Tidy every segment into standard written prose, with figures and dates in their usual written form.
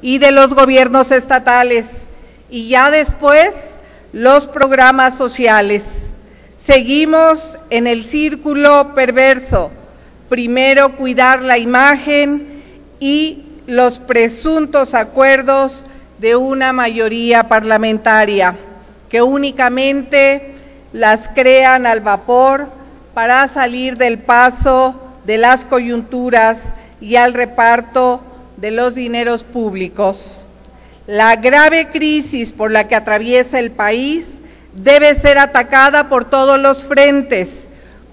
y de los gobiernos estatales, y ya después los programas sociales. Seguimos en el círculo perverso, primero cuidar la imagen y los presuntos acuerdos de una mayoría parlamentaria, que únicamente las crean al vapor para salir del paso de las coyunturas y al reparto de los dineros públicos. La grave crisis por la que atraviesa el país debe ser atacada por todos los frentes,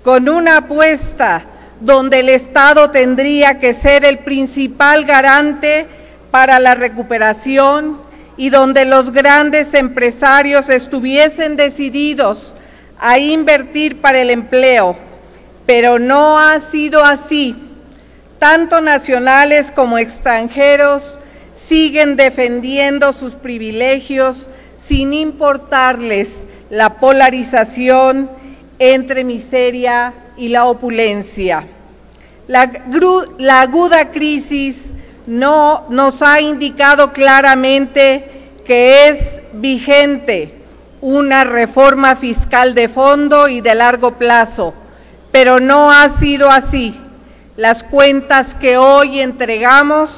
con una apuesta donde el Estado tendría que ser el principal garante para la recuperación y donde los grandes empresarios estuviesen decididos a invertir para el empleo, pero no ha sido así. Tanto nacionales como extranjeros siguen defendiendo sus privilegios sin importarles la polarización entre miseria y la opulencia. La aguda crisis nos ha indicado claramente que es vigente una reforma fiscal de fondo y de largo plazo, pero no ha sido así. Las cuentas que hoy entregan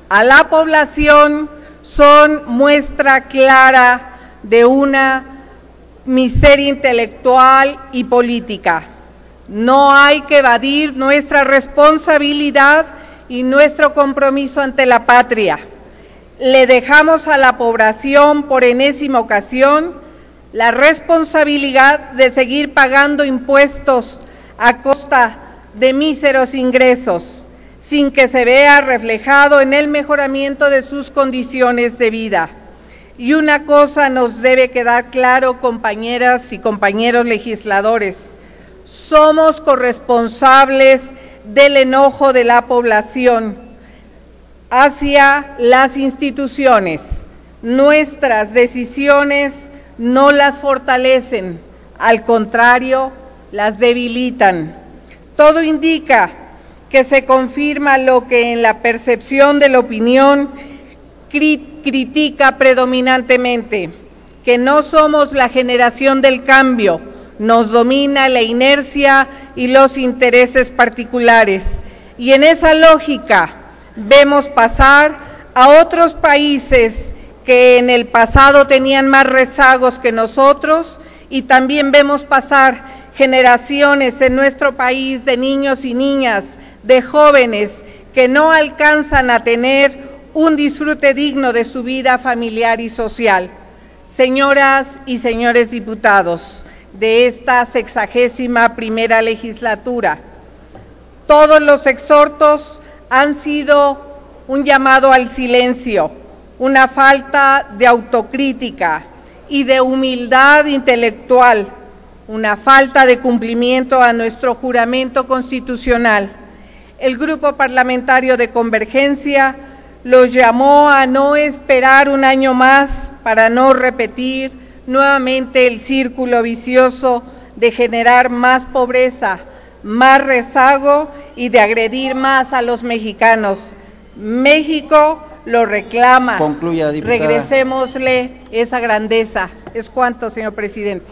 a la población son muestra clara de una miseria intelectual y política. No hay que evadir nuestra responsabilidad y nuestro compromiso ante la patria. Le dejamos a la población por enésima ocasión la responsabilidad de seguir pagando impuestos a costa de míseros ingresos, sin que se vea reflejado en el mejoramiento de sus condiciones de vida. Y una cosa nos debe quedar claro, compañeras y compañeros legisladores: somos corresponsables del enojo de la población hacia las instituciones. Nuestras decisiones no las fortalecen, al contrario, las debilitan. Todo indica que se confirma lo que en la percepción de la opinión critica predominantemente, que no somos la generación del cambio, nos domina la inercia y los intereses particulares. Y en esa lógica vemos pasar a otros países que en el pasado tenían más rezagos que nosotros, y también vemos pasar generaciones en nuestro país de niños y niñas, de jóvenes que no alcanzan a tener un disfrute digno de su vida familiar y social. Señoras y señores diputados de esta 61ª legislatura, todos los exhortos han sido un llamado al silencio, una falta de autocrítica y de humildad intelectual, una falta de cumplimiento a nuestro juramento constitucional. El Grupo Parlamentario de Convergencia los llamó a no esperar un año más para no repetir nuevamente el círculo vicioso de generar más pobreza, más rezago y de agredir más a los mexicanos. México lo reclama. Concluya, diputada. Regresémosle esa grandeza. Es cuanto, señor presidente.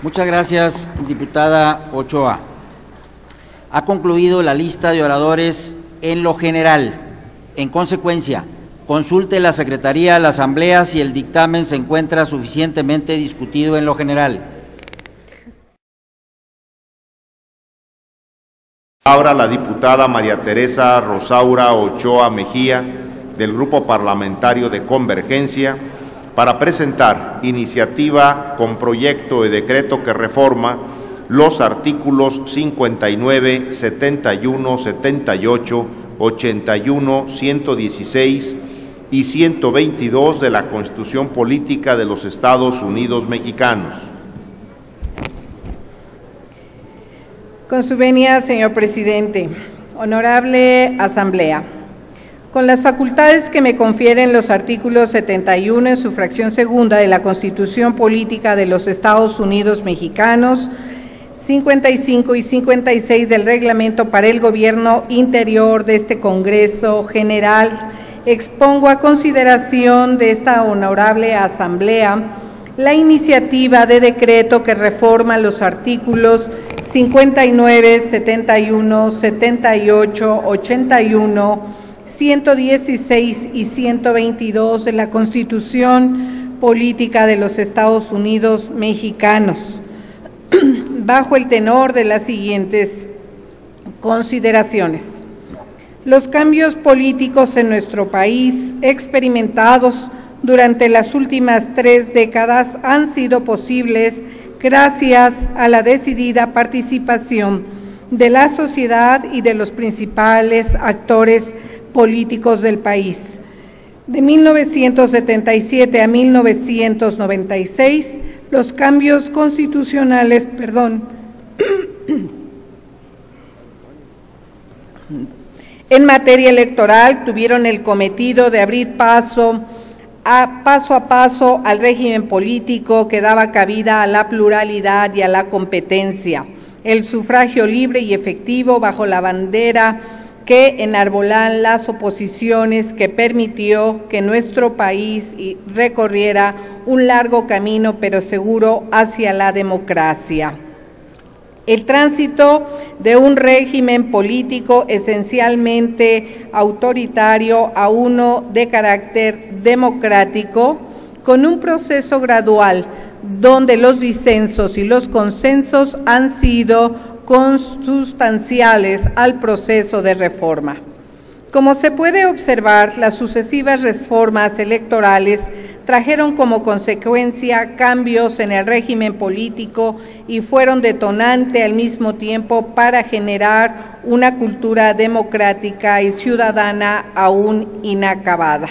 Muchas gracias, diputada Ochoa. Ha concluido la lista de oradores en lo general. En consecuencia, consulte la Secretaría de la Asamblea si el dictamen se encuentra suficientemente discutido en lo general. Ahora la diputada María Teresa Rosaura Ochoa Mejía, del Grupo Parlamentario de Convergencia, para presentar iniciativa con proyecto de decreto que reforma los artículos 59, 71, 78, 81, 116 y 122 de la Constitución Política de los Estados Unidos Mexicanos. Con su venia, señor presidente, honorable Asamblea, con las facultades que me confieren los artículos 71 en su fracción segunda de la Constitución Política de los Estados Unidos Mexicanos, 55 y 56 del Reglamento para el Gobierno Interior de este Congreso General, expongo a consideración de esta honorable Asamblea la iniciativa de decreto que reforma los artículos 59, 71, 78, 81, 116 y 122 de la Constitución Política de los Estados Unidos Mexicanos, bajo el tenor de las siguientes consideraciones. Los cambios políticos en nuestro país, experimentados durante las últimas 3 décadas, han sido posibles gracias a la decidida participación de la sociedad y de los principales actores políticos del país. De 1977 a 1996, los cambios constitucionales, en materia electoral tuvieron el cometido de abrir paso a paso al régimen político que daba cabida a la pluralidad y a la competencia, el sufragio libre y efectivo bajo la bandera que enarbolan las oposiciones, que permitió que nuestro país recorriera un largo camino pero seguro hacia la democracia. El tránsito de un régimen político esencialmente autoritario a uno de carácter democrático, con un proceso gradual donde los disensos y los consensos han sido consustanciales al proceso de reforma. Como se puede observar, las sucesivas reformas electorales trajeron como consecuencia cambios en el régimen político y fueron detonante al mismo tiempo para generar una cultura democrática y ciudadana aún inacabada.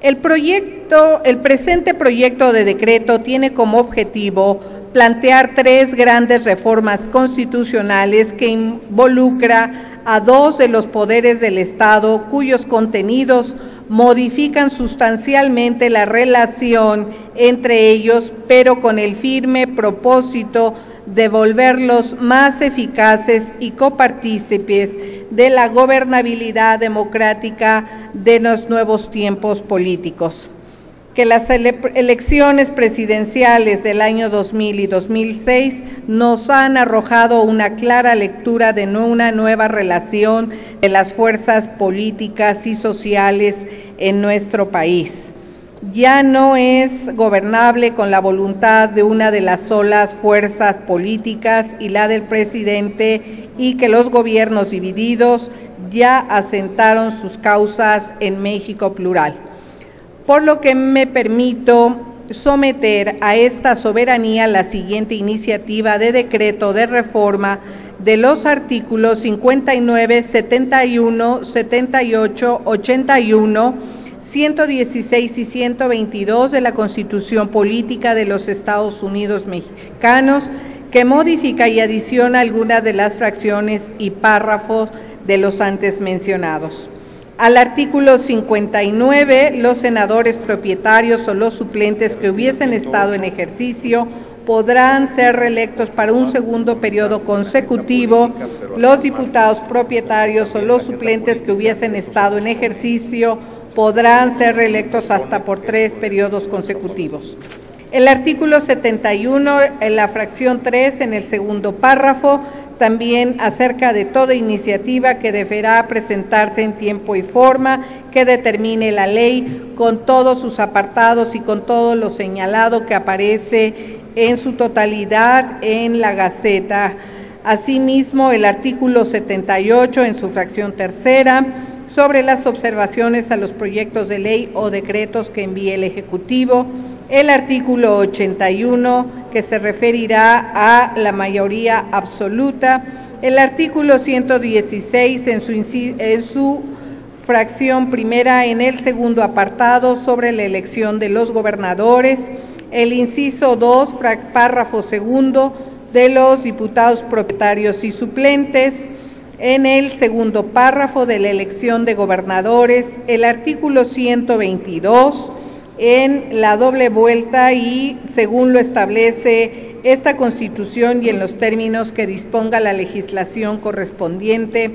El presente proyecto de decreto tiene como objetivo plantear 3 grandes reformas constitucionales que involucra a 2 de los poderes del Estado, cuyos contenidos modifican sustancialmente la relación entre ellos, pero con el firme propósito de volverlos más eficaces y copartícipes de la gobernabilidad democrática de los nuevos tiempos políticos. Que las elecciones presidenciales del año 2000 y 2006 nos han arrojado una clara lectura de una nueva relación de las fuerzas políticas y sociales en nuestro país. Ya no es gobernable con la voluntad de una de las solas fuerzas políticas y la del presidente, y que los gobiernos divididos ya asentaron sus causas en México plural. Por lo que me permito someter a esta soberanía la siguiente iniciativa de decreto de reforma de los artículos 59, 71, 78, 81, 116 y 122 de la Constitución Política de los Estados Unidos Mexicanos, que modifica y adiciona algunas de las fracciones y párrafos de los antes mencionados. Al artículo 59, los senadores propietarios o los suplentes que hubiesen estado en ejercicio podrán ser reelectos para un segundo periodo consecutivo. Los diputados propietarios o los suplentes que hubiesen estado en ejercicio podrán ser reelectos hasta por 3 periodos consecutivos. El artículo 71, en la fracción 3, en el segundo párrafo, también acerca de toda iniciativa que deberá presentarse en tiempo y forma que determine la ley, con todos sus apartados y con todo lo señalado que aparece en su totalidad en la Gaceta. Asimismo, el artículo 78, en su fracción tercera, sobre las observaciones a los proyectos de ley o decretos que envíe el Ejecutivo. El artículo 81, que se referirá a la mayoría absoluta. El artículo 116, en su fracción primera, en el segundo apartado, sobre la elección de los gobernadores. El inciso 2, párrafo segundo, de los diputados propietarios y suplentes. En el segundo párrafo, de la elección de gobernadores. El artículo 122, en la doble vuelta y según lo establece esta Constitución y en los términos que disponga la legislación correspondiente